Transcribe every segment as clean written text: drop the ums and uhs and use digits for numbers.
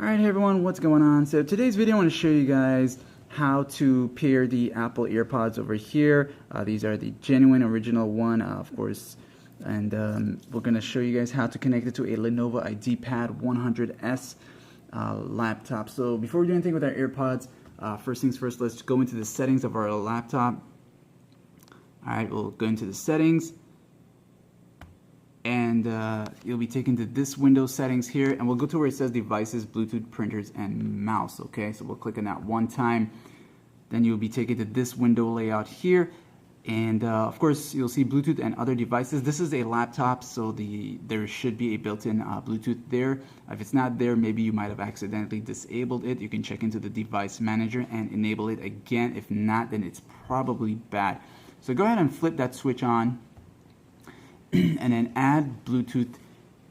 Alright, hey everyone, what's going on? So today's video I want to show you guys how to pair the Apple Airpods over here. These are the genuine original one, of course, and we're going to show you guys how to connect it to a Lenovo IdeaPad 100S laptop. So before we do anything with our AirPods, first things first, let's go into the settings of our laptop. Alright, we'll go into the settings. And you'll be taken to this Windows settings here, and we'll go to where it says devices, Bluetooth, printers, and mouse. Okay, so we'll click on that one time. Then you'll be taken to this window layout here, and of course you'll see Bluetooth and other devices. This is a laptop, so there should be a built-in Bluetooth there. If it's not there, maybe you might have accidentally disabled it. You can check into the device manager and enable it again. If not, then it's probably bad. So go ahead and flip that switch on. And then add Bluetooth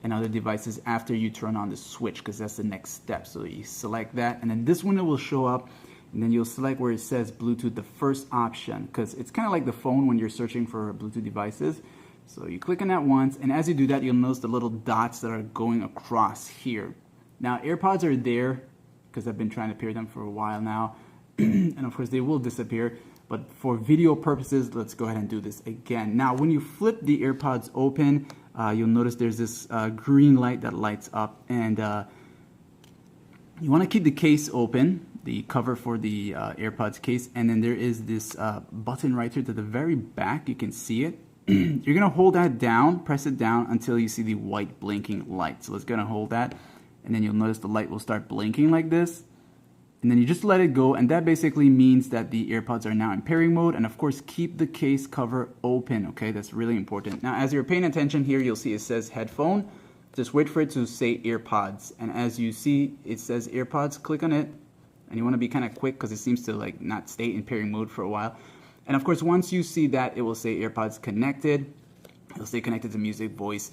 and other devices after you turn on the switch, because that's the next step. So you select that, and then this window will show up, and then you'll select where it says Bluetooth, the first option, because it's kind of like the phone when you're searching for Bluetooth devices. So you click on that once, and as you do that, you'll notice the little dots that are going across here. Now AirPods are there because I've been trying to pair them for a while now, and of course they will disappear. But for video purposes, let's go ahead and do this again. Now, when you flip the AirPods open, you'll notice there's this green light that lights up. And you want to keep the case open, the cover for the AirPods case. And then there is this button right here to the very back. You can see it. You're going to hold that down, press it down until you see the white blinking light. So let's go and hold that. And then you'll notice the light will start blinking like this. And then you just let it go, and that basically means that the AirPods are now in pairing mode. And of course, keep the case cover open, okay? That's really important. Now, as you're paying attention here, you'll see it says headphone. Just wait for it to say AirPods. And as you see, it says AirPods, click on it. And you want to be kind of quick because it seems to like not stay in pairing mode for a while. And of course, once you see that, it will say AirPods connected. It'll stay connected to music, voice.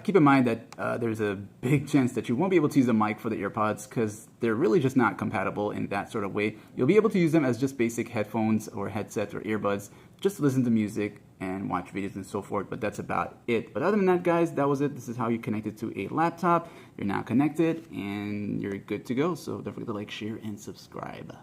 Keep in mind that there's a big chance that you won't be able to use a mic for the AirPods because they're really just not compatible in that sort of way. You'll be able to use them as just basic headphones or headsets or earbuds, just to listen to music and watch videos and so forth, but that's about it. But other than that, guys, that was it. This is how you connect it to a laptop. You're now connected and you're good to go. So don't forget to like, share, and subscribe.